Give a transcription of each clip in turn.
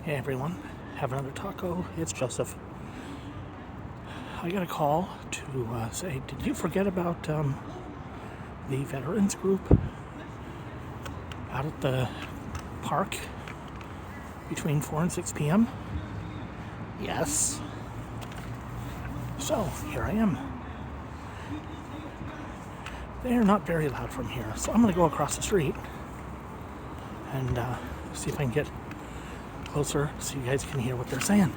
Hey everyone, have another taco. It's Joseph. I got a call to say, did you forget about the veterans group out at the park between 4 and 6 p.m.? Yes. So, here I am. They're not very loud from here, so I'm going to go across the street and see if I can get closer so you guys can hear what they're saying.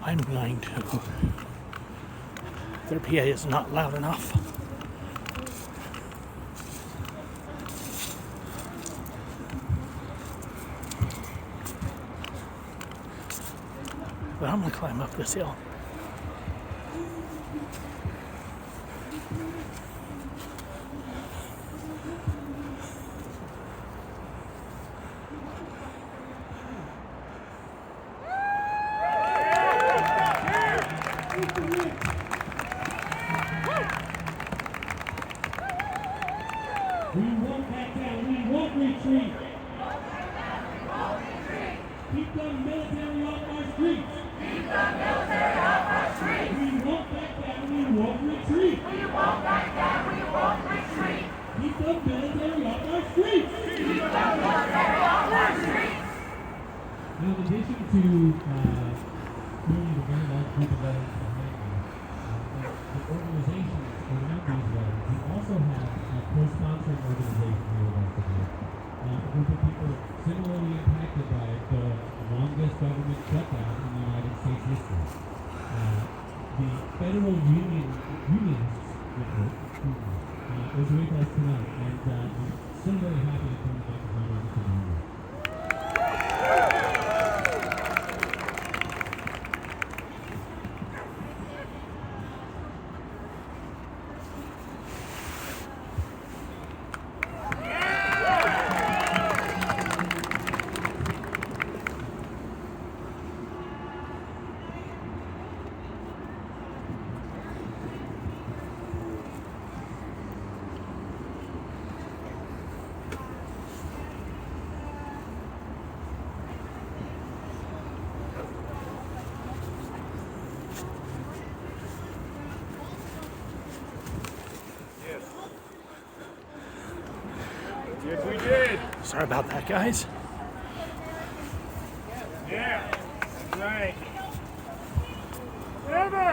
I'm going to. Their PA is not loud enough. But I'm going to climb up this hill. We won't back down. We won't retreat. Keep the military off our streets. Keep the military off our streets. We won't back down. We won't retreat. We won't back down. We won't retreat. Keep the military off our streets. Keep the military off our streets. Now, in addition to being a very large group of veterans behind me, the organizations around these veterans, we also have a co-sponsoring organization here with us today. A group of people similarly impacted by the longest government shutdown in the United States history. The federal unionists network is with us tonight, and I'm so very happy to turn the microphone over to them. Yes, we did. Sorry about that, guys. Yeah, that's right. Never.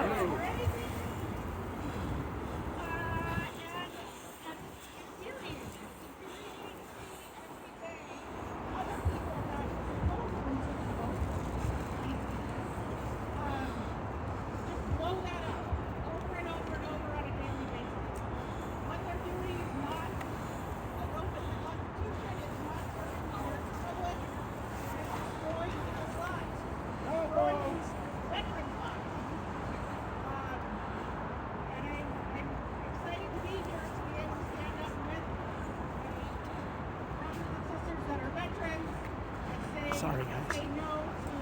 Sorry, guys. Say no to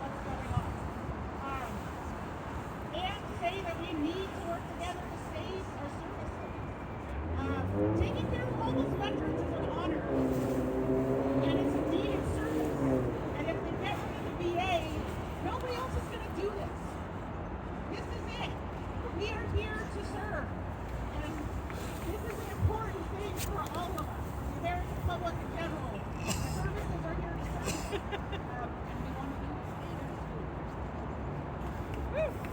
what's going on. And say that we need to work together to save our services. Taking care of homeless veterans is an honor. And it's a needed service. And if we get rid of the VA, nobody else is going to do this. This is it. We are here to serve. And this is an important thing for all of us, the American public in general. The services are here to serve.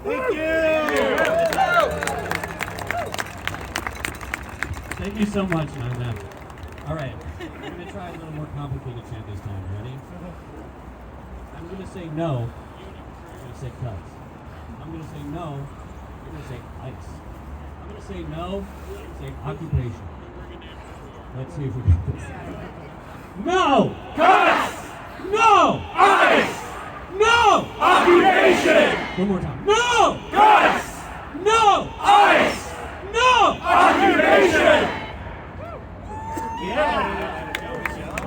Thank you. Thank you so much, Nana. All right, we're going to try a little more complicated chant this time. Ready? I'm going to say no. going to say cuts. I'm going to say no. You're going to say ice. I'm going to say no. You're going to say occupation. Let's see if we get this. No! Cuts! No! Ice! No! Occupation! One more time. No! Cuts! No! Ice! No! Occupation!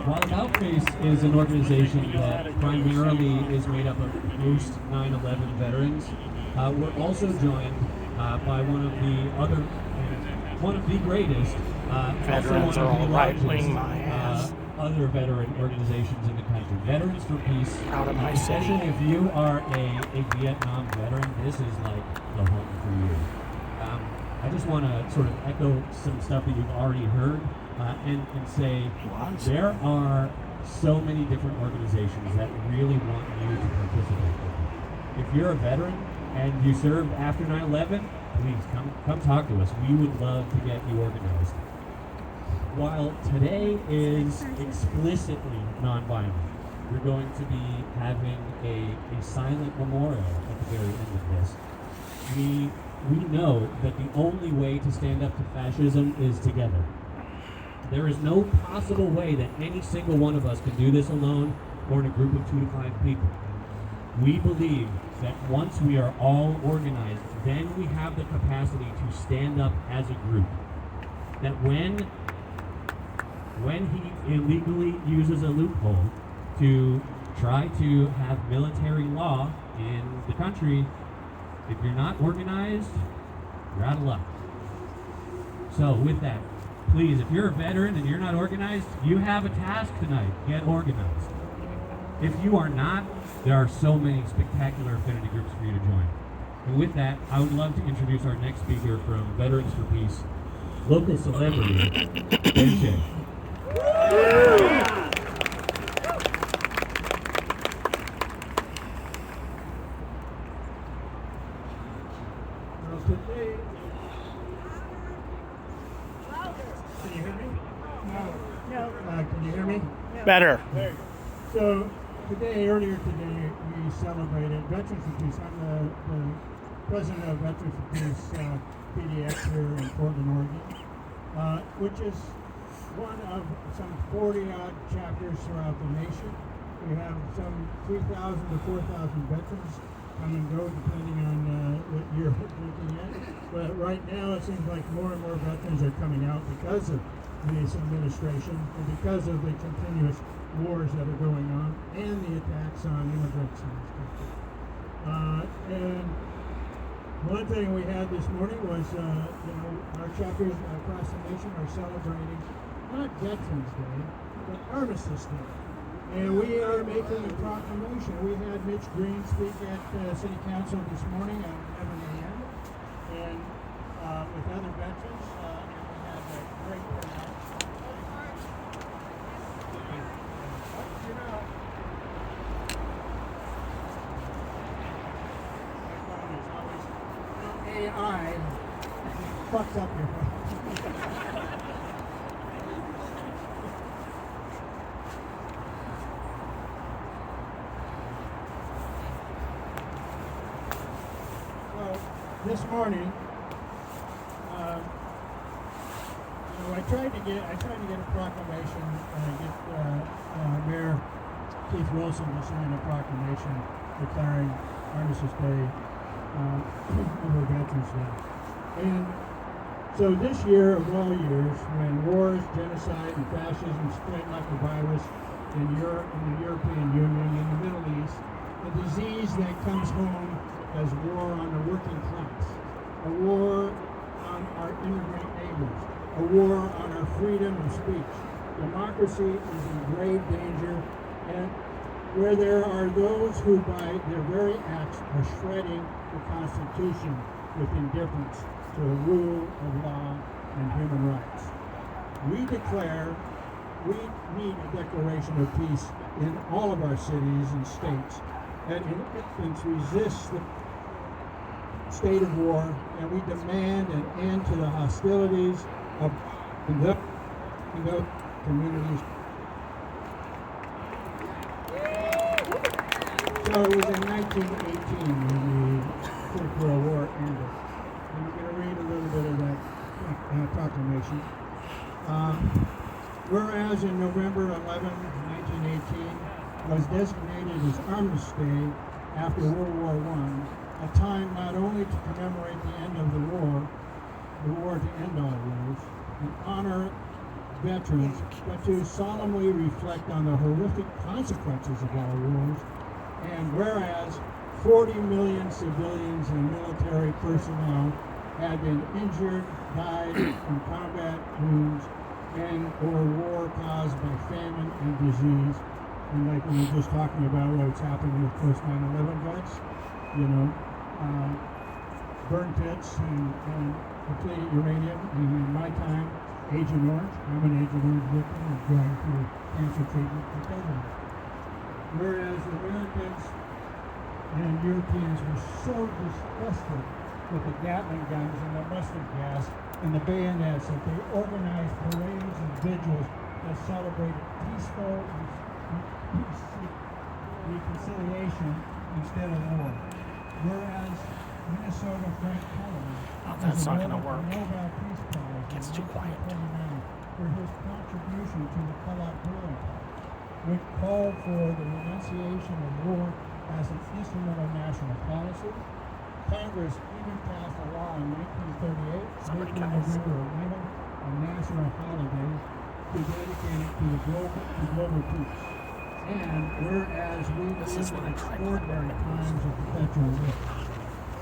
While Outface is an organization that primarily is made up of post 9/11 veterans, we're also joined by one of the greatest, Veterans also are one all of the right-wing, largest, my ass. other veteran organizations in the country. Veterans for Peace. Out of my city. Especially if you are a Vietnam veteran, this is like the home for you. I just want to sort of echo some stuff that you've already heard and say there are so many different organizations that really want you to participate. If you're a veteran and you served after 9/11, please come talk to us. We would love to get you organized. While today is explicitly nonviolent, we're going to be having a silent memorial at the very end of this. We know that the only way to stand up to fascism is together. There is no possible way that any single one of us can do this alone or in a group of 2 to 5 people. We believe that once we are all organized, then we have the capacity to stand up as a group. That when he illegally uses a loophole to try to have military law in the country, if you're not organized, you're out of luck. So with that, please, if you're a veteran and you're not organized, you have a task tonight. Get organized. If you are not, there are so many spectacular affinity groups for you to join. And with that, I would love to introduce our next speaker from Veterans for Peace, local celebrity, bloodshed. Can you hear me? No. Can you hear me? Better. So earlier today, we celebrated Veterans for Peace. I'm the president of Veterans for Peace PDX here in Portland, Oregon, which is one of some 40-odd chapters throughout the nation. We have some 3,000 to 4,000 veterans come and go depending on what you're looking at. But right now it seems like more and more veterans are coming out because of this administration and because of the continuous wars that are going on and the attacks on immigrants in this country. And one thing we had this morning was, our chapters across the nation are celebrating not Veterans Day, but Armistice Day. And we are making a proclamation. We had Mitch Green speak at City Council this morning at 11 a.m. and with other veterans, and we had a great turnout. AI fucks up your phone. Well, this morning, I tried to get a proclamation, get Mayor Keith Wilson to sign a proclamation declaring Armistice Day over Veterans Day. And so this year of all years, when wars, genocide, and fascism spread like a virus in Europe, in the European Union, in the Middle East, a disease that comes home as war on the working class, a war on our immigrant neighbors, a war on our freedom of speech. Democracy is in grave danger, and where there are those who by their very acts are shredding the Constitution with indifference to the rule of law and human rights. We declare we need a declaration of peace in all of our cities and states that in infants resist the state of war, and we demand an end to the hostilities of the communities. So it was in 1918 when the First World War ended. And we're going to read a little bit of that proclamation. Whereas in November 11, 1918 was designated as Armistice Day after World War I, a time not only to commemorate the end of the war to end all wars, and honor veterans, but to solemnly reflect on the horrific consequences of all wars. And whereas 40 million civilians and military personnel had been injured, died from combat wounds, and or war caused by famine and disease. And like we were just talking about what's happened with post 9/11 vets, burn pits and depleted uranium. And in my time, Agent Orange, I'm an Agent Orange victim and going through cancer treatment because of it. Whereas the Americans and Europeans were so disgusted with the Gatling guns and the mustard gas and the bayonets that they organized parades and vigils that celebrated peaceful reconciliation instead of war. Whereas Minnesota Frank Cullen that's not going to work. Nobel Peace Prize Gets too quiet. for his contribution to the Kellogg Building, which called for the renunciation of war as an instrument of national policy. Congress even passed a law in 1938 making November 11 a national holiday to dedicate it to global peace. And whereas we live in extraordinary times of perpetual risk,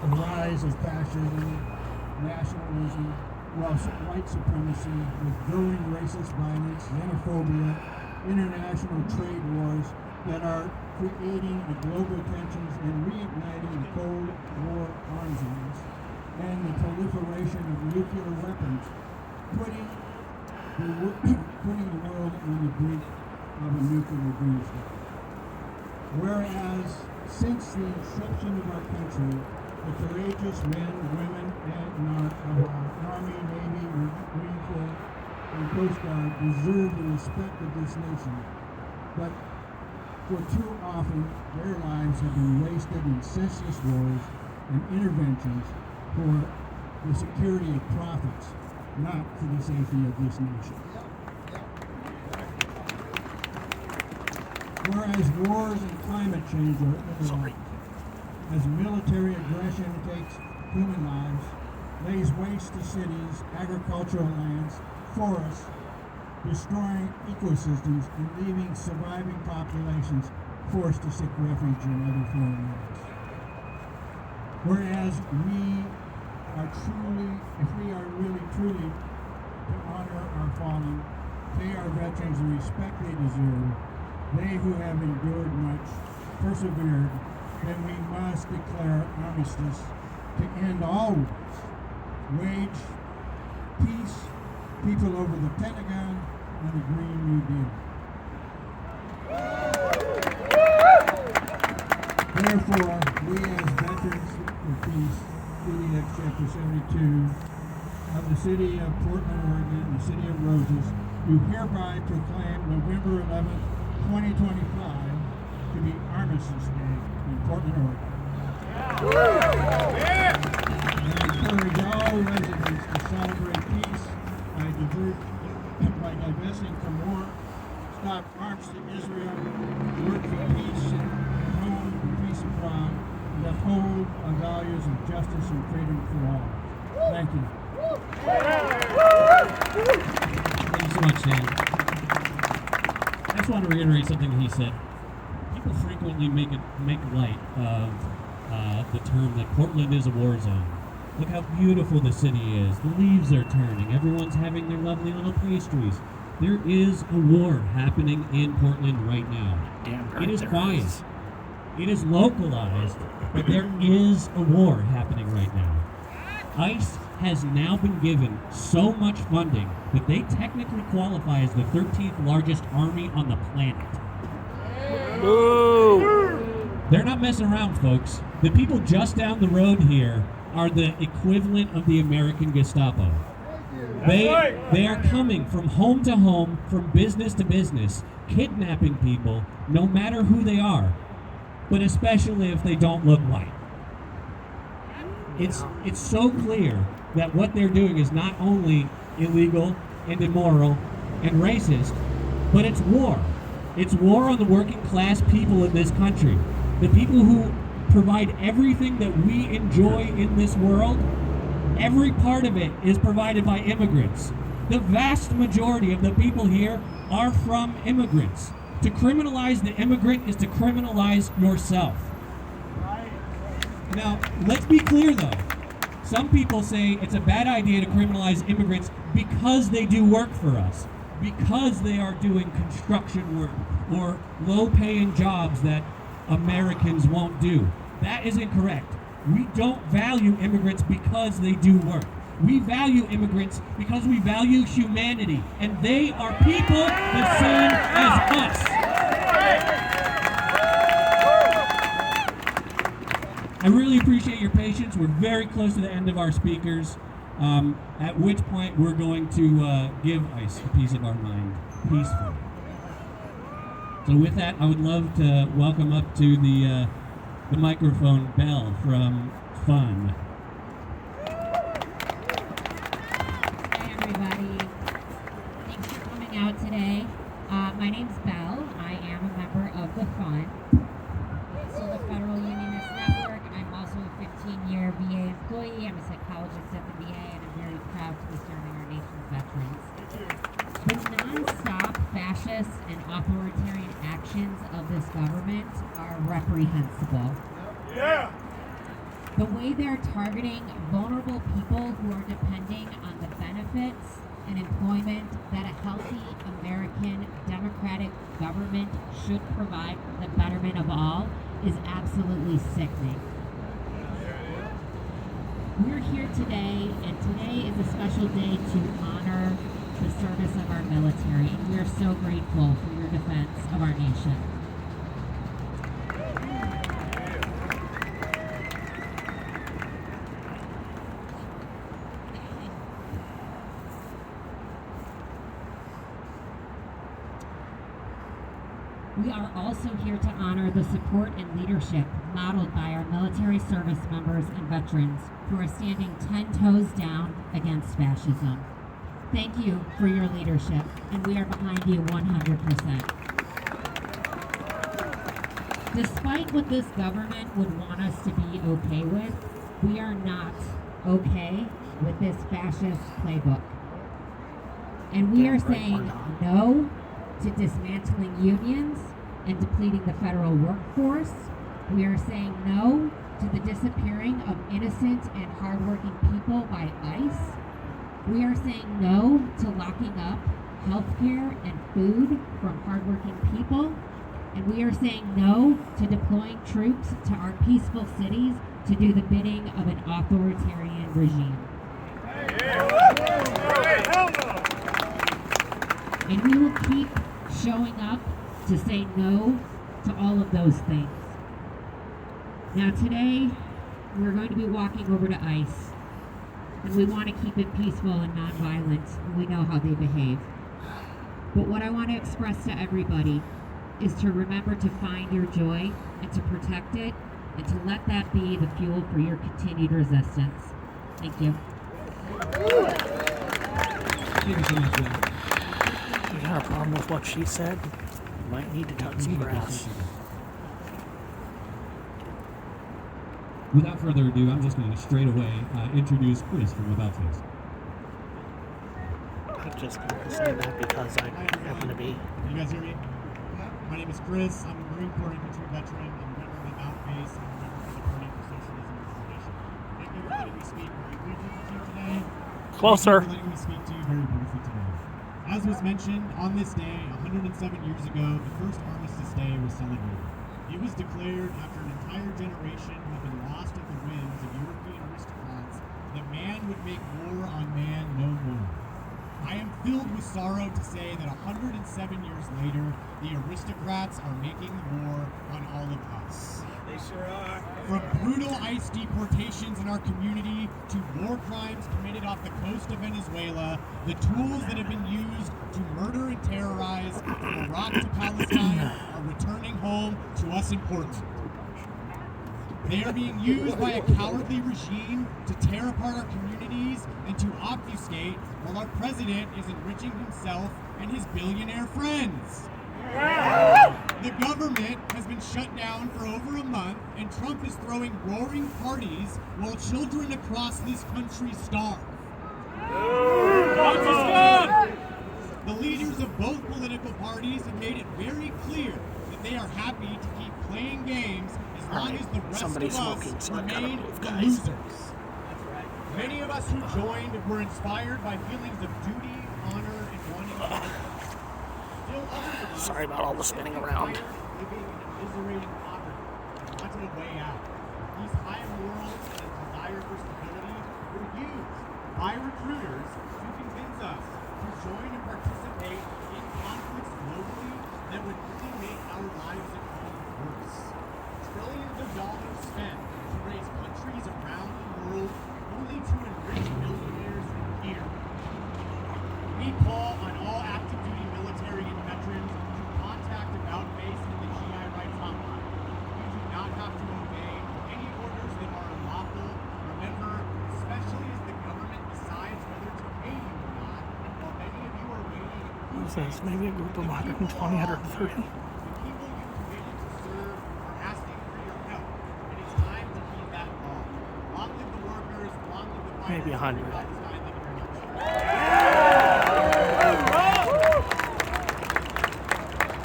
the rise of fascism, nationalism, white supremacy, with growing racist violence, xenophobia, international trade wars that are creating a global tensions and reigniting the Cold War arms race, and the proliferation of nuclear weapons, putting the world on the brink of a nuclear doomsday. Whereas since the inception of our country, the courageous men, women, and of our Army, Navy, Marine Corps, and Coast Guard deserve the respect of this nation. But for too often, their lives have been wasted in senseless wars and interventions for the security of profits, not for the safety of this nation. Whereas wars and climate change are interlinked, as military aggression takes human lives, lays waste to cities, agricultural lands, forests, destroying ecosystems and leaving surviving populations forced to seek refuge in other foreign lands. Whereas if we are really truly to honor our fallen, pay our veterans the respect they deserve, they who have endured much, persevered, then we must declare armistice to end all wars, wage peace, people over the Pentagon, and the Green New Deal. Therefore, we as veterans for peace, PDX Chapter 72, of the city of Portland, Oregon, the city of Roses, do hereby proclaim November 11th, 2025 to be Armistice Day in Portland, Oregon. And encourage all residents to celebrate peace by divesting from war, stop arms to Israel, work for peace at home and peace abroad, and uphold the values of justice and freedom for all. Thank you. Thank you so much, Dan. I just want to reiterate something he said. People frequently make light of the term that Portland is a war zone. Look how beautiful the city is. The leaves are turning. Everyone's having their lovely little pastries. There is a war happening in Portland right now. Damn right It is there quiet. is. It is localized, but there is a war happening right now. ICE has now been given so much funding that they technically qualify as the 13th largest army on the planet. Boo! They're not messing around, folks. The people just down the road here are the equivalent of the American Gestapo. They are coming from home to home, from business to business, kidnapping people, no matter who they are, but especially if they don't look white. It's so clear that what they're doing is not only illegal and immoral and racist, but it's war. It's war on the working class people in this country. The people who provide everything that we enjoy in this world, every part of it is provided by immigrants. The vast majority of the people here are from immigrants. To criminalize the immigrant is to criminalize yourself. Now, let's be clear though. Some people say it's a bad idea to criminalize immigrants because they do work for us, because they are doing construction work or low-paying jobs that Americans won't do. That is incorrect. We don't value immigrants because they do work. We value immigrants because we value humanity, and they are people the same as us. I really appreciate your patience. We're very close to the end of our speakers, at which point we're going to give ICE a piece of our mind peacefully. So with that, I would love to welcome up to the microphone Belle from Fun. Hi everybody. Thanks for coming out today. My name's Belle. I am a member of the Fun. So the Federal Unionist Network. I'm also a 15-year VA employee. I'm a psychologist at the VA, and I'm very proud to be serving our nation's veterans. The non-stop fascist and authoritarian actions of this government are reprehensible. Yeah. The way they're targeting vulnerable people who are depending on the benefits and employment that a healthy American democratic government should provide for the betterment of all is absolutely sickening. We're here today, and today is a special day to honor the service of our military, and we are so grateful for your defense of our nation. We are also here to honor the support and leadership modeled by our military service members and veterans who are standing 10 toes down against fascism. Thank you for your leadership, and we are behind you 100%. Despite what this government would want us to be okay with, we are not okay with this fascist playbook. And we are saying no to dismantling unions and depleting the federal workforce. We are saying no to the disappearing of innocent and hardworking people by ICE. We are saying no to locking up healthcare and food from hardworking people. And we are saying no to deploying troops to our peaceful cities to do the bidding of an authoritarian regime. And we will keep showing up to say no to all of those things. Now today, we're going to be walking over to ICE. And we want to keep it peaceful and nonviolent, and we know how they behave. But what I want to express to everybody is to remember to find your joy and to protect it, and to let that be the fuel for your continued resistance. Thank you. Thank you so much, Bill. You got a problem with what she said? You might need to cut some grass. Without further ado, I'm just going to straight away introduce Chris from About Face. I'm just going to say that because I happen to be. Can you guys hear me? My name is Chris. I'm a Marine Corps infantry veteran and a member of About Face and a member of the Party for Socialism and Information. Thank you for letting me speak very briefly to you today. Closer. Thank you for letting me speak to you very briefly today. As was mentioned, on this day, 107 years ago, the first Armistice Day was celebrated. It was declared after an entire generation had been lost at the whims of European aristocrats that man would make war on man no more. I am filled with sorrow to say that 107 years later, the aristocrats are making war on all of us. They sure are. From brutal ICE deportations in our community to war crimes committed off the coast of Venezuela, the tools that have been used to murder and terrorize from Iraq to Palestine are returning home to us in Portland. They are being used by a cowardly regime to tear apart our communities and to obfuscate while our president is enriching himself and his billionaire friends. The government has been shut down for over a month, and Trump is throwing roaring parties while children across this country starve. The leaders of both political parties have made it very clear that they are happy to keep playing games as long as the rest of us remain the losers. Many of us who joined were inspired by feelings of duty, honor, and wanting to help. Still others of us Sorry about all the spinning around. living in immiserating poverty and wanted a way out. These high morals and a desire for stability were used by recruiters to convince us to join and participate in conflicts globally that would really make our lives at home worse. Trillions of dollars spent to raise countries around the world only to enrich millionaires here. We call on all active duty military and veterans to contact About Face in the GI Rights Hotline. You do not have to obey any orders that are unlawful. Remember, especially as the government decides whether to pay you or not, while many of you are waiting. What is this? Maybe a group of 120, 130? The people you committed to serve are asking for your help, and it's time to heed that call. Long live the workers, long live the fighters. Maybe 100. Thank you very much.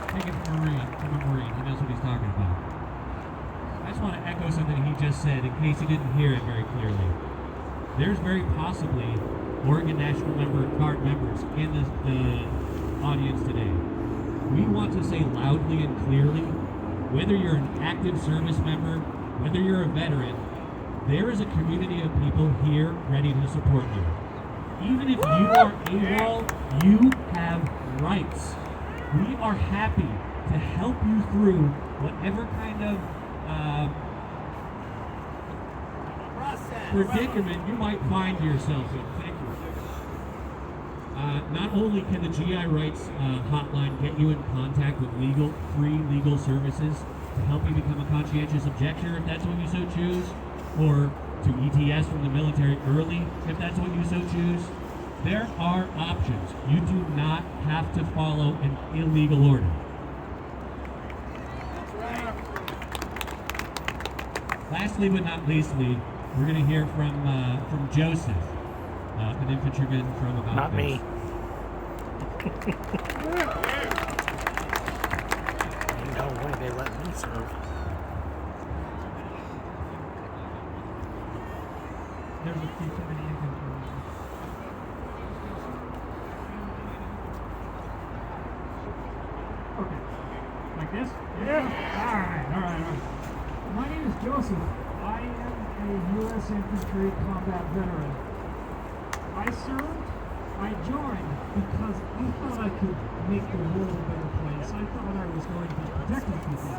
Take it from a Marine. He knows what he's talking about. I just want to echo something he just said in case he didn't hear it very clearly. There's very possibly Oregon National Guard members in the audience today. We want to say loudly and clearly, whether you're an active service member, whether you're a veteran, there is a community of people here ready to support you. Even if you are AWOL, you have rights. We are happy to help you through whatever kind of predicament you might find yourself in. Thank you. Not only can the GI Rights hotline get you in contact with free legal services to help you become a conscientious objector if that's what you so choose, or to ETS from the military early if that's what you so choose. There are options. You do not have to follow an illegal order. Lastly but not leastly, we're going to hear from Joseph, an infantryman from About Not me. Ain't no way they let me serve. There's a few too many infantry. Okay. Like this? Yeah. All right. My name is Joseph. I am a U.S. infantry combat veteran. I served. I joined because I thought I could make the world a better place. I thought I was going to be protecting people.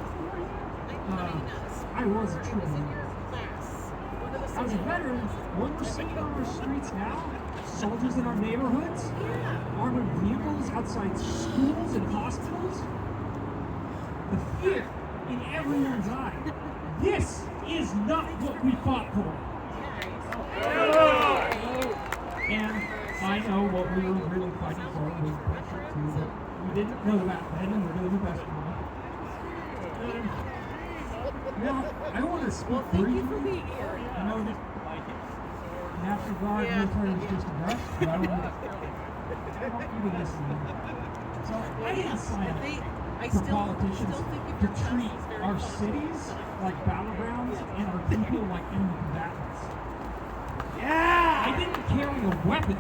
I was a true believer. As a veteran, what we're seeing on our streets now, soldiers in our neighborhoods, armored vehicles outside schools and hospitals, the fear in everyone's eye. This is not what we fought for. And I know what we were really fighting for was bullshit too, but we didn't know that then, and we're doing the best for it. Now, I want to speak briefly. I know that National Guard military is just a brush, but I want you to listen. So I didn't sign up for politicians to treat our cities like battlegrounds and our people like enemy combatants. Yeah! I didn't carry a weapon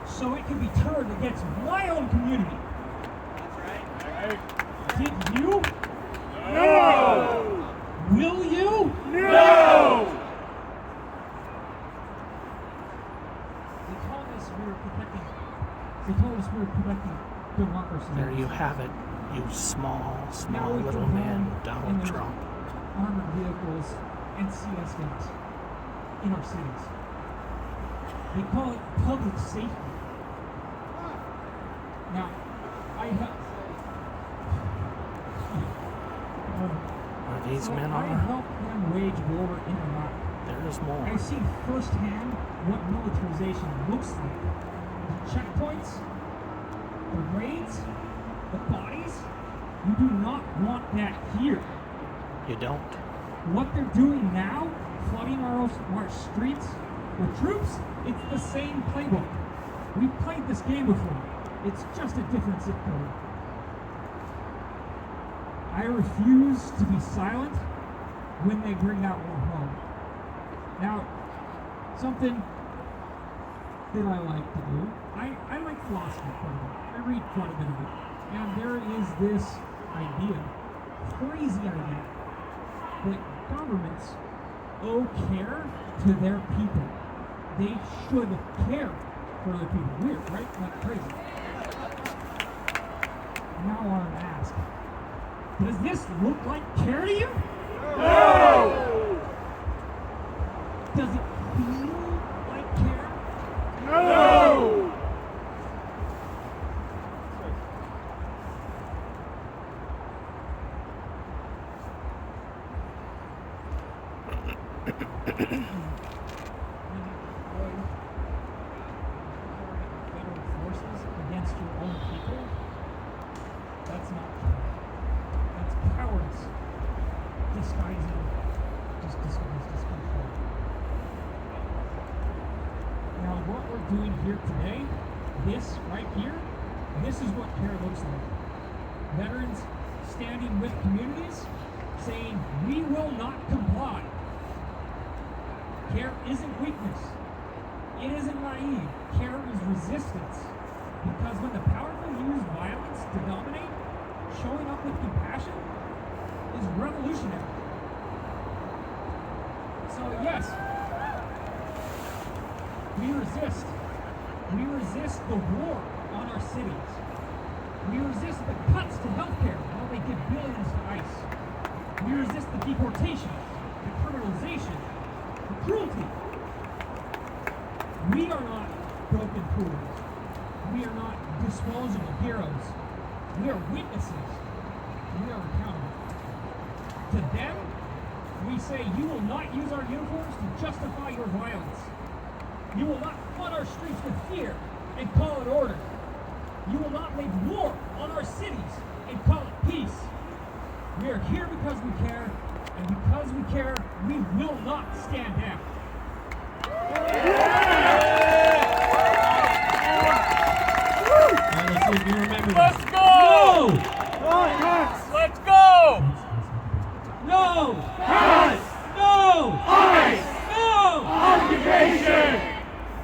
so it could be turned against my own community. That's right. Did you? No! Will you? No! They told us we were protecting democracy. There you have it, you small little man, Donald Trump. Armored vehicles and CS guns in our cities. They call it public safety. Now, I have. These men I are. help them wage war in Iraq. There's more. I see firsthand what militarization looks like. The checkpoints, the raids, the bodies. You do not want that here. You don't. What they're doing now, flooding our streets with troops, it's the same playbook. We've played this game before. It's just a different zip code. I refuse to be silent when they bring that war home. Now, something that I like to do, I like philosophy quite a bit. I read quite a bit of it. And there is this idea, crazy idea, that governments owe care to their people. They should care for other people. Weird, right? Not crazy. Now I want to ask, does this look like care to you? No! Does it feel like care? No! Federal forces against your own people? That's not care. That's cowardice. Disguised discontrol. Now what we're doing here today, this right here, this is what care looks like. Veterans standing with communities saying, we will not comply. Care isn't weakness. It isn't naive. Care is resistance. Because when the powerful use violence to dominate, showing up with compassion is revolutionary. So yes, we resist. We resist the war on our cities. We resist the cuts to healthcare while they give billions to ICE. We resist the deportation, the criminalization, the cruelty. We are not broken fools. We are not disposable heroes. We are witnesses. We are accountable. To them, we say, you will not use our uniforms to justify your violence. You will not flood our streets with fear and call it order. You will not make war on our cities and call it peace. We are here because we care, and because we care, we will not stand down. Alright, let's see if you remember Let's this. go! Let's go! No! Cuts! No! ICE! No! Occupation!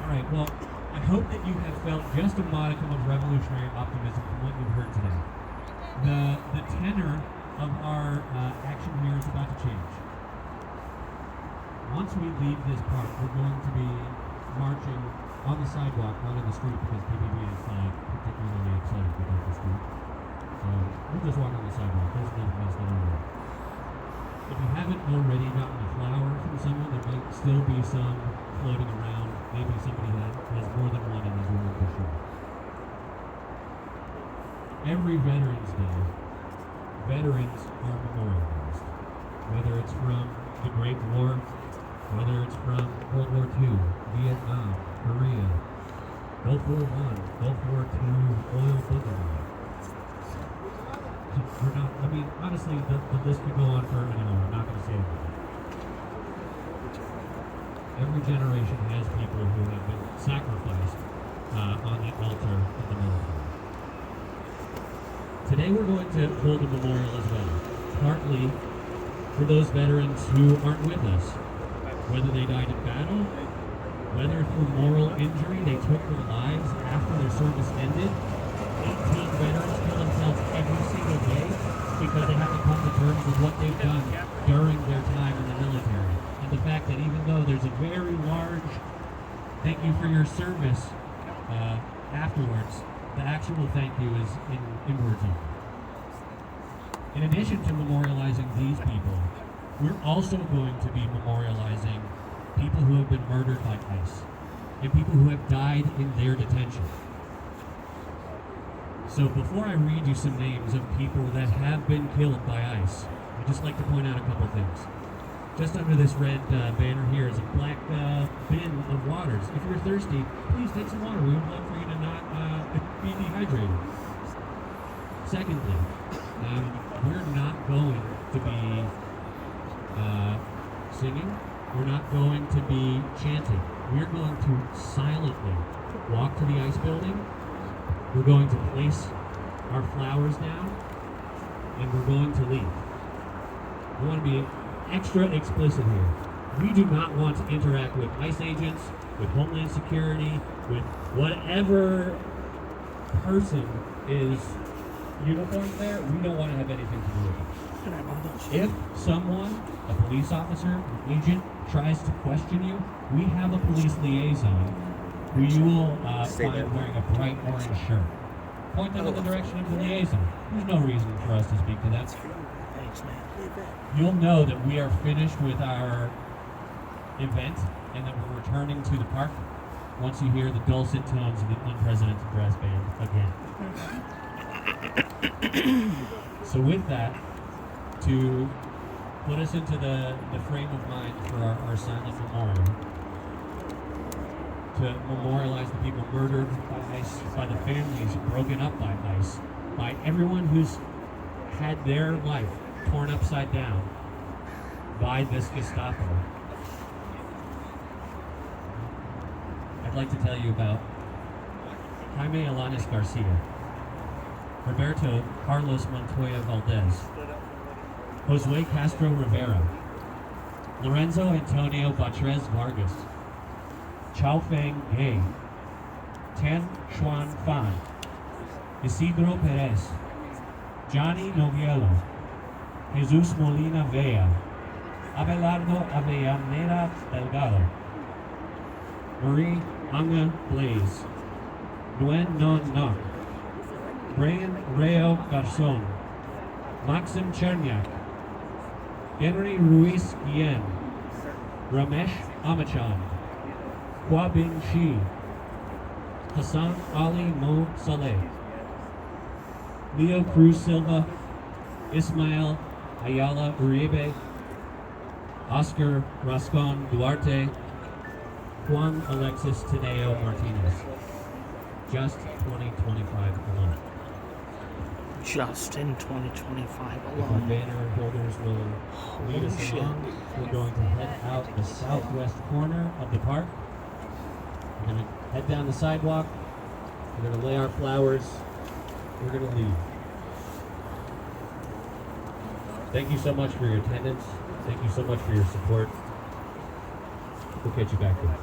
Alright, well, I hope that you have felt just a modicum of revolutionary optimism from what you've heard today. The tenor of our action here is about to change. Once we leave this park, we're going to be marching on the sidewalk, not in the street, because PPB is particularly excited about the street. So we'll just walk on the sidewalk. There's nothing else to do. If you haven't already gotten a flower from someone, there might still be some floating around. Maybe somebody has more than one in his room for sure. Every Veterans Day, veterans are memorialized. Whether it's from the Great War, whether it's from World War II, Vietnam, Korea, Gulf War I, Gulf War II, oil boogaloo. We're not, I mean, honestly, the list could go on for an hour. I'm not going to say it. Every generation has people who have been sacrificed on the altar of the military. Today we're going to hold a memorial as well, partly for those veterans who aren't with us, whether they died in battle, whether through moral injury they took their lives after their service ended. 18 veterans kill themselves every single day because they have to come to terms with what they've done during their time in the military. And the fact that even though there's a very large thank you for your service afterwards, the actual thank you is in words only. In addition to memorializing these people, we're also going to be memorializing people who have been murdered by ICE and people who have died in their detention. So before I read you some names of people that have been killed by ICE, I'd just like to point out a couple things. Just under this red banner here is a black bin of waters. If you're thirsty, please take some water. We would love for you to not be dehydrated. Secondly, we're not going to be singing. We're not going to be chanting. We're going to silently walk to the ice building. We're going to place our flowers down, and we're going to leave. We want to be extra explicit here. We do not want to interact with ICE agents, with Homeland Security, with whatever person is uniformed there. We don't want to have anything to do with it. If someone, a police officer, an agent, tries to question you, we have a police liaison who you will find wearing a bright orange shirt. Point them in the direction of the liaison. There's no reason for us to speak to them. You'll know that we are finished with our event and that we're returning to the park once you hear the dulcet tones of the unprecedented brass band again. So with that, to put us into the frame of mind for our silent memorial, to memorialize the people murdered by ICE, by the families broken up by ICE, by everyone who's had their life torn upside down by this Gestapo. I'd like to tell you about Jaime Alanis Garcia, Roberto Carlos Montoya Valdez, Josue Castro Rivera, Lorenzo Antonio Batres Vargas, Chao Feng Ye, Tan Xuan Fan, Isidro Perez, Johnny Noviello, Jesus Molina Vea, Abelardo Avellaneda Delgado, Marie Anga Blaze, Nguyen Non Nok, Brian Rayo Garzon, Maxim Cherniak, Henry Ruiz Guillen, Ramesh Amachan, Hua Bin Shi, Hassan Ali Mo Saleh, Leo Cruz Silva, Ismael Ayala Uribe, Oscar Rascon Duarte, Juan Alexis Tadeo Martinez. Just 2025 alone. Just in 2025 If our alone. banner holders will lead us along, we're going to head out the southwest corner of the park. We're going to head down the sidewalk. We're going to lay our flowers. We're going to leave. Thank you so much for your attendance. Thank you so much for your support. We'll catch you back there.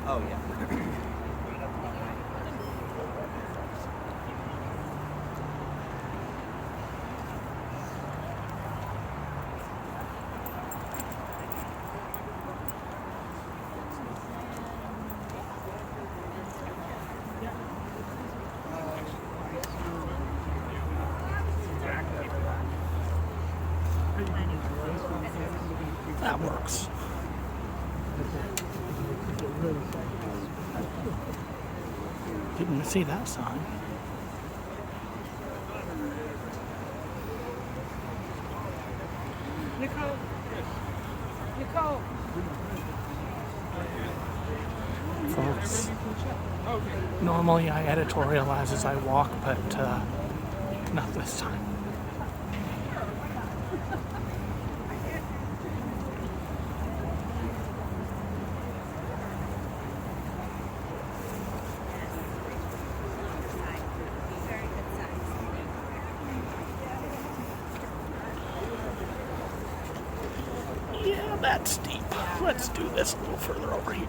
Oh, yeah. That works. Didn't see that sign. Nicole. Nicole. Folks, normally I editorialize as I walk, but not this time. Yeah, that's steep. Let's do this a little further over here.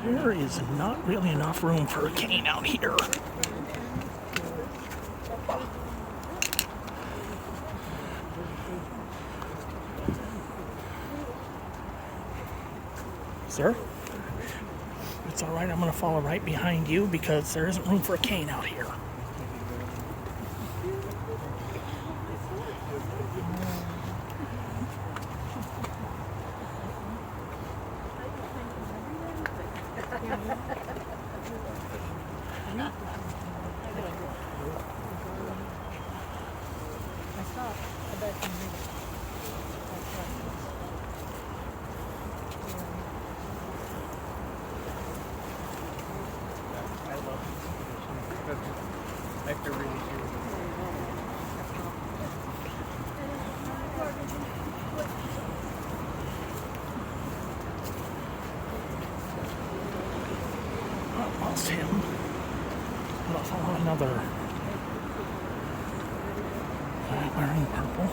There is not really enough room for a cane out here. Sir? It's all right, I'm going to follow right behind you because there isn't room for a cane out here. Lost him. But I saw another guy wearing purple.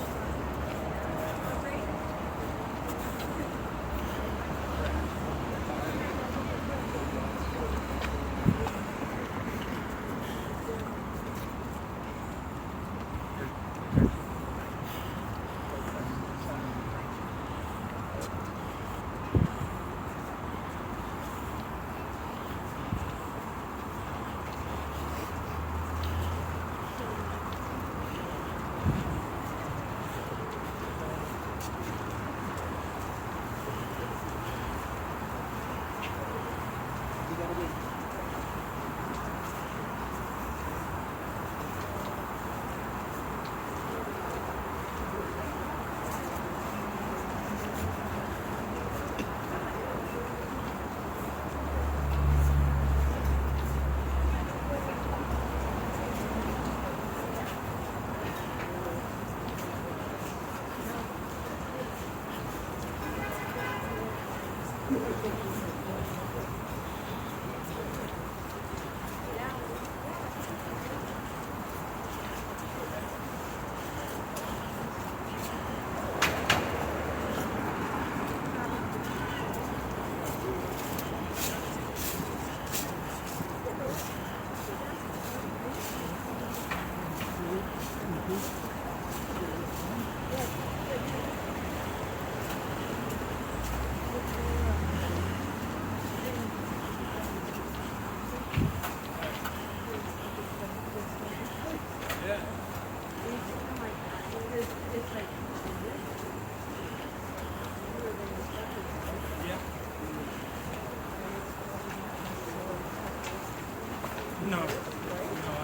No, I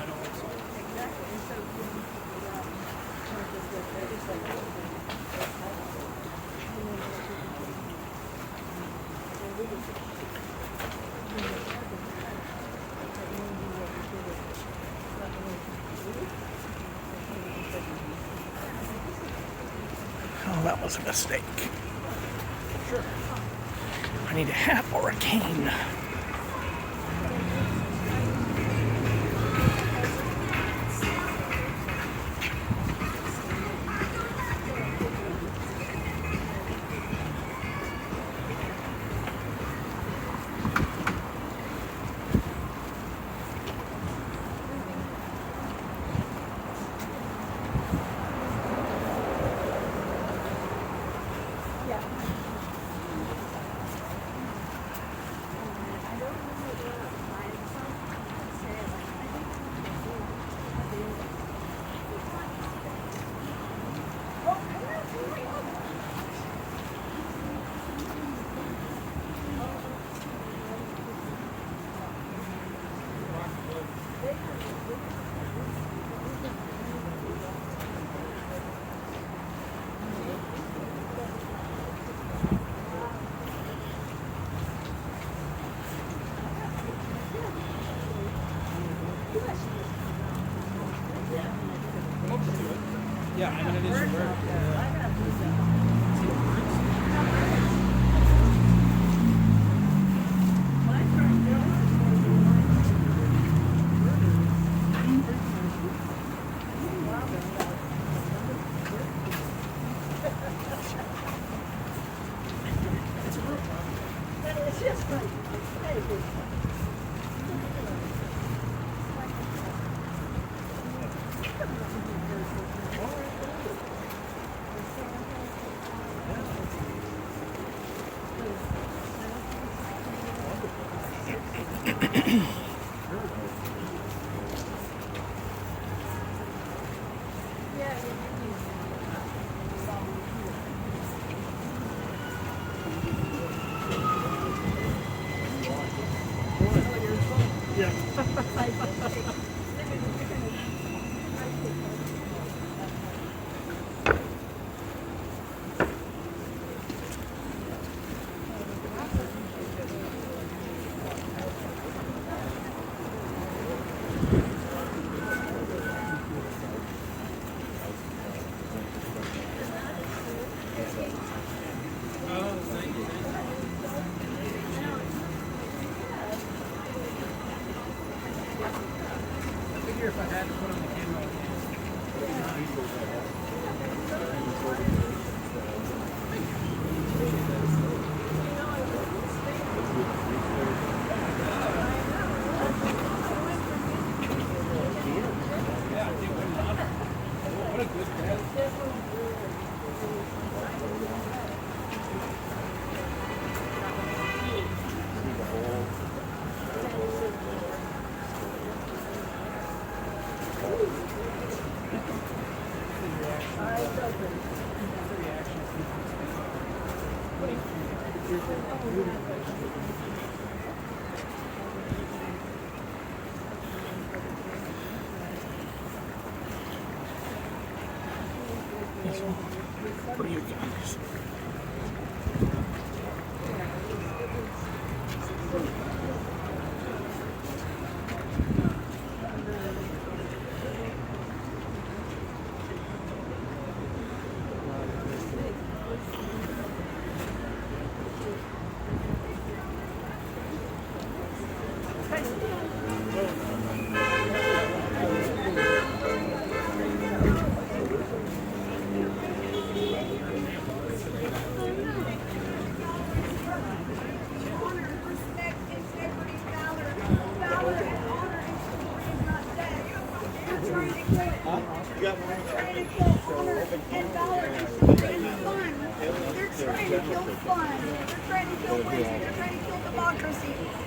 don't think so. Oh, that was a mistake. Sure. I need a hat or a cane. If I had to put on the camera, For you guys.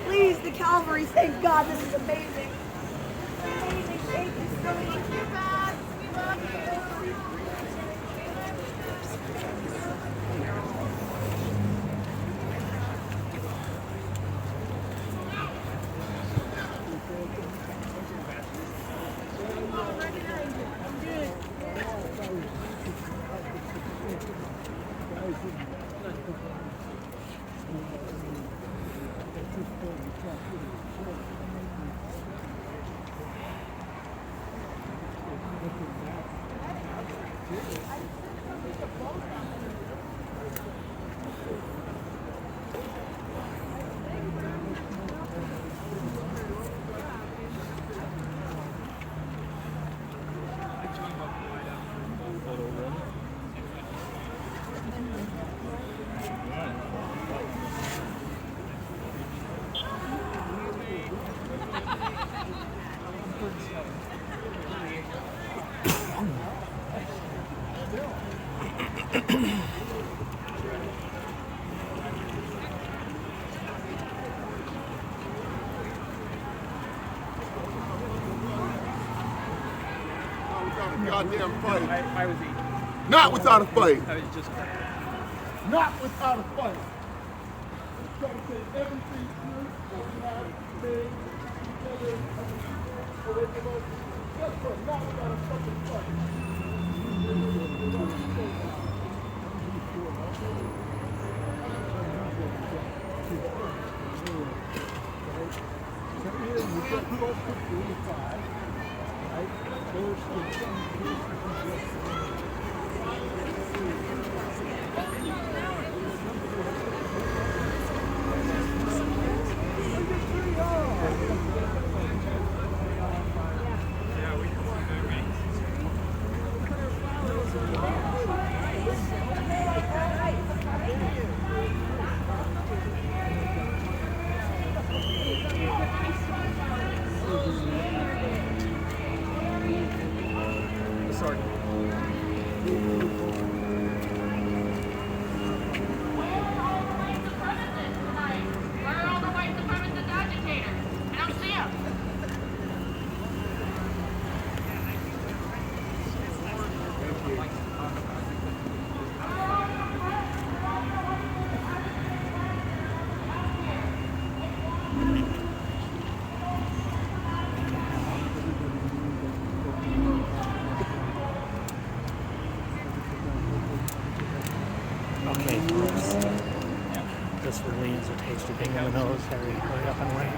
Please, the Calvary, thank God, this is amazing. Amazing, thank you so much. You guys, we love you. Goddamn fight. I was eating. Not without a fight. I was just. Not without a fight. Try to say everything good that we have made each other away from us. Guess what? Not without a fucking fight. Okay, folks. This really is a taste of being in the military. Hurry up and wait.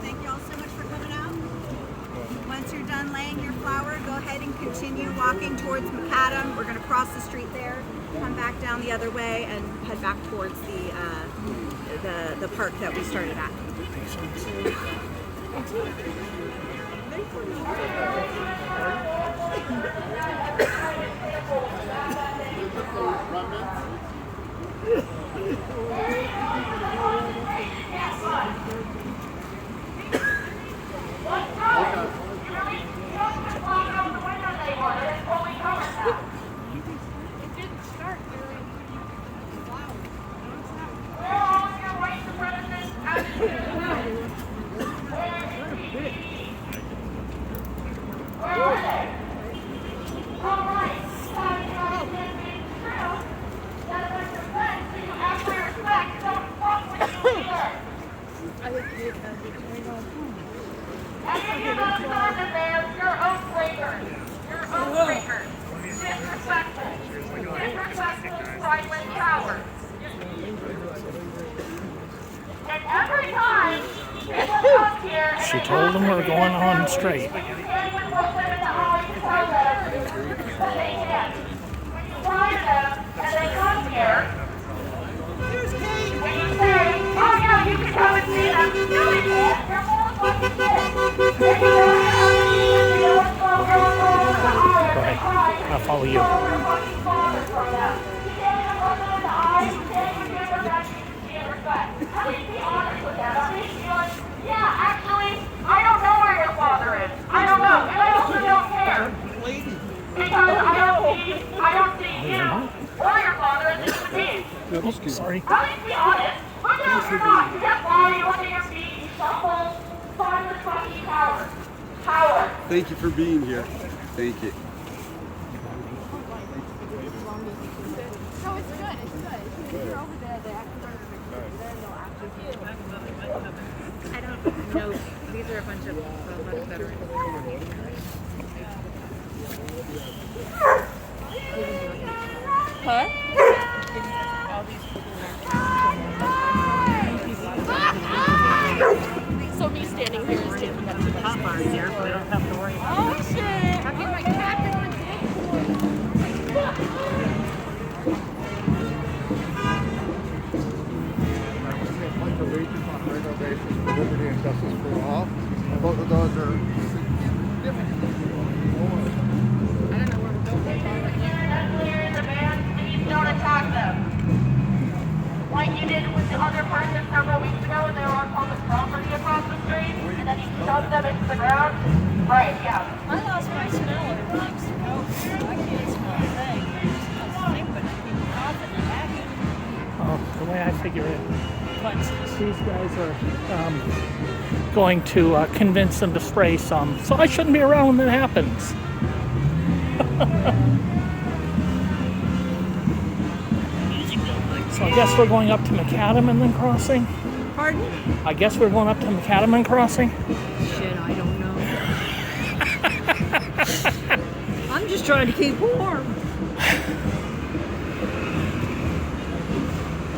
Thank you all so much for coming out. Once you're done laying your flower, go ahead and continue walking towards Macadam. We're going to cross the street there, come back down the other way, and head back towards the park that we started at. She told them we're going on straight. Right, I'll follow you. Yeah, actually, I don't know where your father is. I don't know, and I also don't care. Because I don't see you or your father as human beings. Oh, sorry. Let's be honest. Look at what you're not. You get body, look at your feet, you shuffle, spineless fucking coward. Coward. Thank you for being here. Thank you. No, it's good. It's good. You're over there. The actors are I don't know. These are a bunch of veterans. Huh? So me standing here is taking up too much space. Here, so we don't have to worry about Oh shit! I'll get my captain on Pledge allegiance on a regular basis for liberty and justice for all. And both of those are significant. Don't attack them. Like you did with the other person several weeks ago when they were on public property across the street, and then you shoved them into the ground. Right, yeah. I lost my smell in weeks ago. I can't smell a thing. I think, but I keep coughing and hacking. the way I figure it, these guys are going to convince them to spray some. So I shouldn't be around when that happens. So I guess we're going up to Macadam and then crossing. Pardon? I guess we're going up to Macadam and crossing. Shit, I don't know. I'm just trying to keep warm.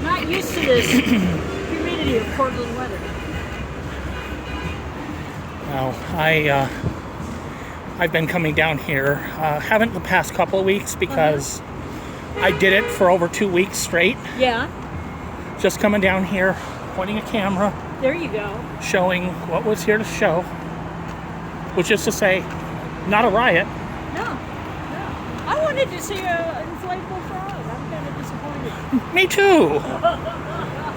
Not used to this humidity of Portland weather. Well, I've been coming down here. Haven't the past couple of weeks because I did it for over 2 weeks straight. Yeah. Just coming down here, pointing a camera. There you go. Showing what was here to show. Which is to say, not a riot. No. I wanted to see an inflatable frog. I'm kind of disappointed. Me too.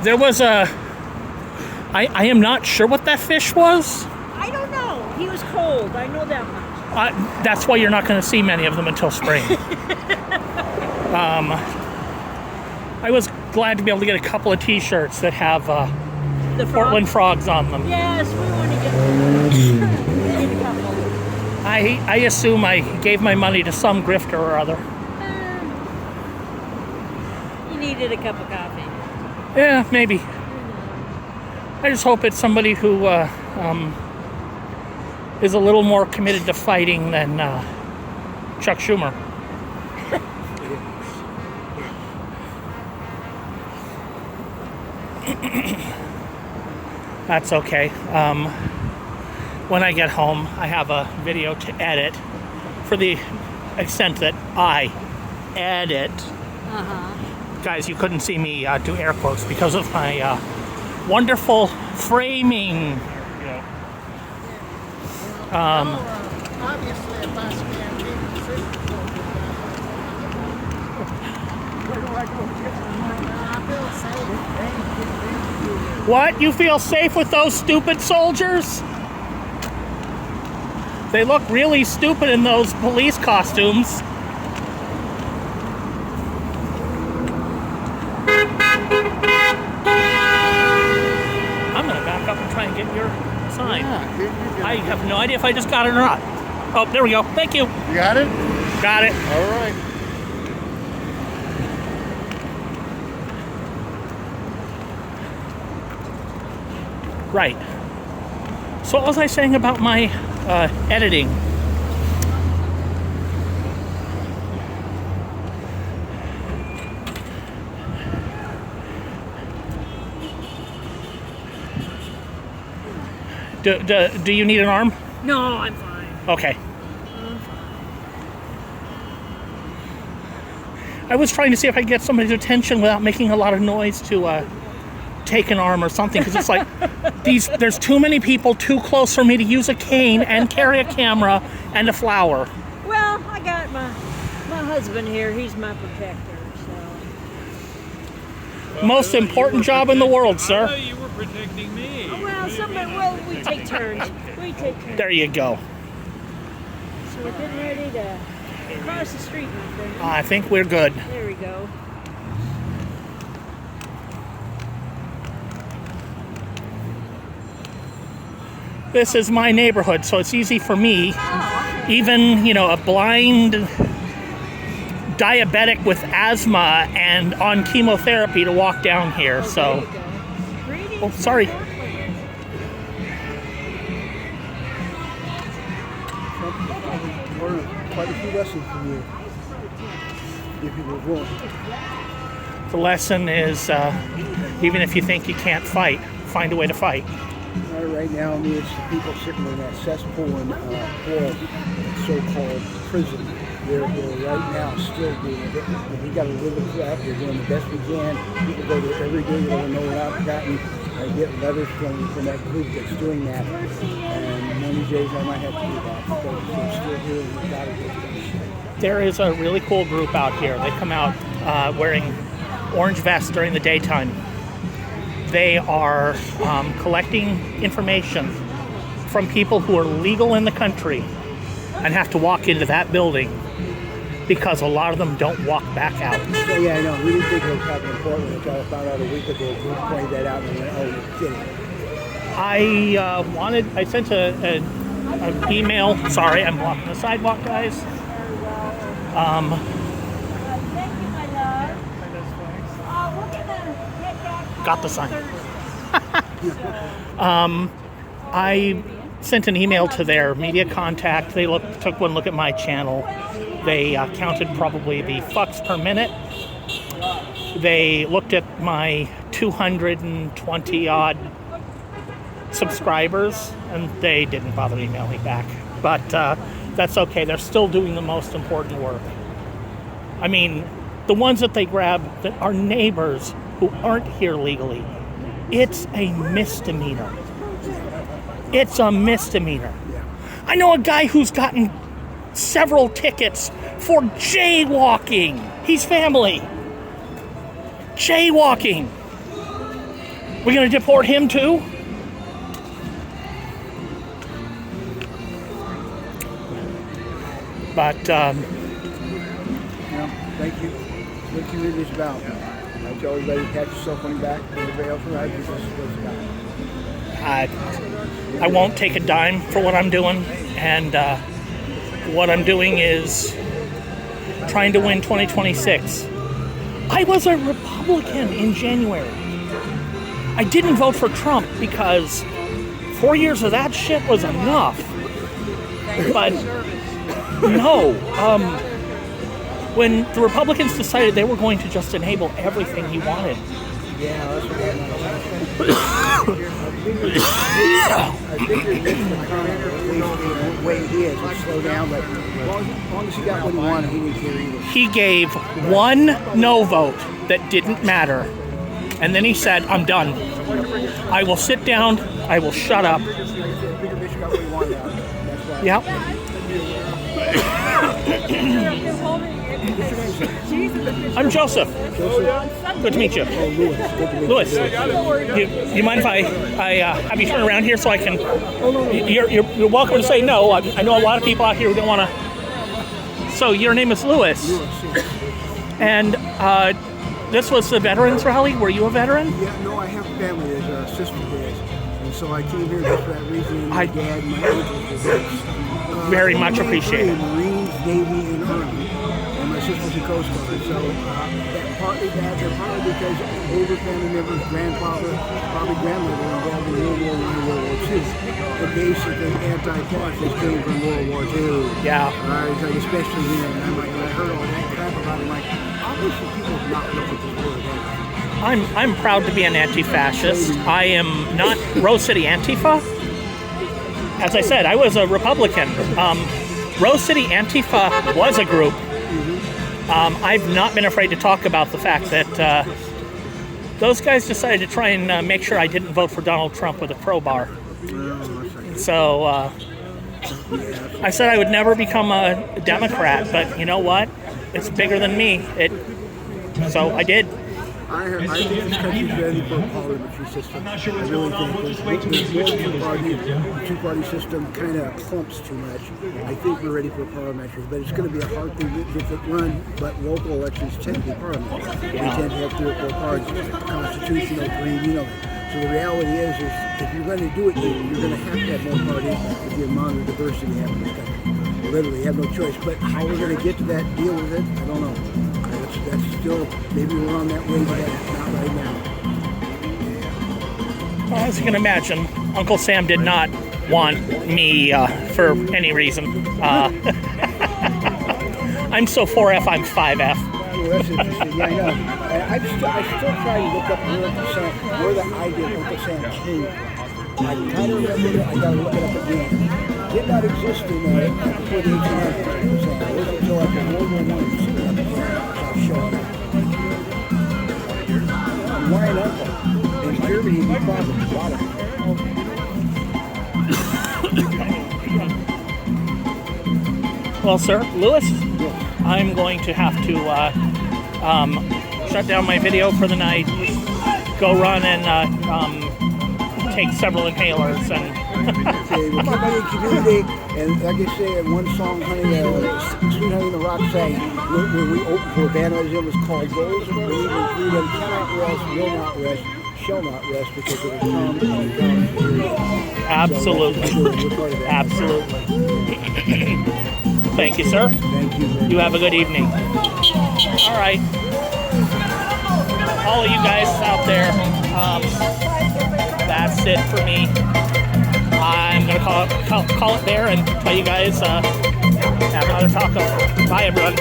There was I am not sure what that fish was. I don't know. He was cold. I know that much. That's why you're not going to see many of them until spring. I was glad to be able to get a couple of T-shirts that have The Portland frogs on them. Yes, we want to get a couple. I assume I gave my money to some grifter or other. You needed a cup of coffee. Yeah, maybe. I just hope it's somebody who is a little more committed to fighting than Chuck Schumer. That's okay. When I get home, I have a video to edit for the extent that I edit. Guys, you couldn't see me do air quotes because of my wonderful framing. Obviously, if I scan people, where do I go get some money? I feel safe. What? You feel safe with those stupid soldiers? They look really stupid in those police costumes. I'm gonna back up and try and get your sign. I have no idea if I just got it or not. Oh, there we go. Thank you. You got it? Got it. All right. Right. So what was I saying about my editing? Do you need an arm? No, I'm fine. Okay. I was trying to see if I could get somebody's attention without making a lot of noise to take an arm or something, because it's like there's too many people too close for me to use a cane and carry a camera and a flower. Well, I got my husband here. He's my protector. So. Most important job in the world, sir. I thought you were protecting me. Oh, well, we take turns. We take turns. There you go. So we're getting ready to cross the street, my friend. I think we're good. There we go. This is my neighborhood, so it's easy for me, even, a blind diabetic with asthma and on chemotherapy, to walk down here. So, oh, sorry. Learned quite a few lessons from you. If you were willing. The lesson is, even if you think you can't fight, find a way to fight. Right now, it's the people sitting in that cesspool in so-called prison. They're right now still doing it. We got to live with that. We're doing the best we can. People go there every day. They don't know what I've gotten. I get letters from that group that's doing that. And one of these days, I might have to do that because they're still here. We've got to get them. There is a really cool group out here. They come out wearing orange vests during the daytime. They are collecting information from people who are legal in the country and have to walk into that building because a lot of them don't walk back out. So, yeah, I know. We didn't think it was happening in Portland until I found out a week ago. We pointed that out and we went, oh, we're kidding. I sent an email. Sorry, I'm blocking the sidewalk, guys. Thank you, my love. We're gonna head back. Got the sign. I sent an email to their media contact. They took one look at my channel. They counted probably the fucks per minute. They looked at my 220 odd subscribers, and they didn't bother emailing me back. But that's okay. They're still doing the most important work. I mean, the ones that they grab that are neighbors who aren't here legally, it's a misdemeanor. It's a misdemeanor. I know a guy who's gotten several tickets for jaywalking. He's family. Jaywalking. We're going to deport him too? But, thank you. What community is about. I tell everybody to pat yourself on the back, everybody else right, this is what it's about. I won't take a dime for what I'm doing, and what I'm doing is trying to win 2026. I was a Republican in January. I didn't vote for Trump because 4 years of that shit was enough. But no, when the Republicans decided they were going to just enable everything he wanted. Yeah, that's what I think the current way he is, he'll slow down, but as long as he got what he wanted, he didn't care either. He gave one no vote that didn't matter, and then he said, I'm done. I will sit down, I will shut up. Yep. I'm Joseph. Good to meet you. Louis. You mind if I have you turn around here so I can? You're welcome to say no. I know a lot of people out here who don't want to. So your name is Louis, and this was the veterans rally. Were you a veteran? Yeah, no, I have family. There's a sister there, and so I came here just for that reason. My dad, my uncles were vets. Very much appreciated. Marines, Navy, and Army. And my sister's a Coast Guard. So that partly because older family members, grandfather, probably grandmother involved in World War I and World War II. And basically anti-fascists came from World War II. Yeah. It's like especially then. And I'm like, when I heard all that crap about it, I'm like, I wish that people would not look at this word anyway. I'm proud to be an anti-fascist. I am not Rose City Antifa. As I said, I was a Republican. Rose City Antifa was a group. I've not been afraid to talk about the fact that those guys decided to try and make sure I didn't vote for Donald Trump with a crowbar. So I said I would never become a Democrat, but you know what? It's bigger than me. So I did. I think this country's ready for a parliamentary system. I really think the two-party system kind of clumps too much. I think we're ready for a parliamentary, but it's going to be a hard thing if it run. But local elections tend to be parliamentary. We tend to have 3 or 4 parties, constitutional, green, you know. So the reality is if you're going to do it, you're going to have more parties with the amount of diversity we have in this country. We literally have no choice. But how we're going to get to that deal with it, I don't know. That's still, maybe we're on that way, but not right now. Well, as you can imagine, Uncle Sam did not want me for any reason. I'm so 4F, I'm 5F. Well, that's interesting. Yeah, I know. I still try to look up where the idea of Uncle Sam came. I kind of remember it. I got to look it up again. Did not exist in before the 1800s. It wasn't until after World War I you see that showing up. Why an uncle? In Germany, he fought with a lot of Well, sir, Louis, I'm going to have to shut down my video for the night, go run and take several inhalers and okay, we're keeping in community, and like I say in one song, Sweet Honey in the Rock sang, when we opened for a band I was in, was called Those Who Believe in Freedom Cannot Rest, Will Not Rest, shall not rest because it will come and come. Absolutely. So we're part of that. Absolutely. Thank you, sir. Thank you. You have a good evening. All right. All of you guys out there, that's it for me. I'm going to call it there and tell you guys have another taco. Bye, everyone.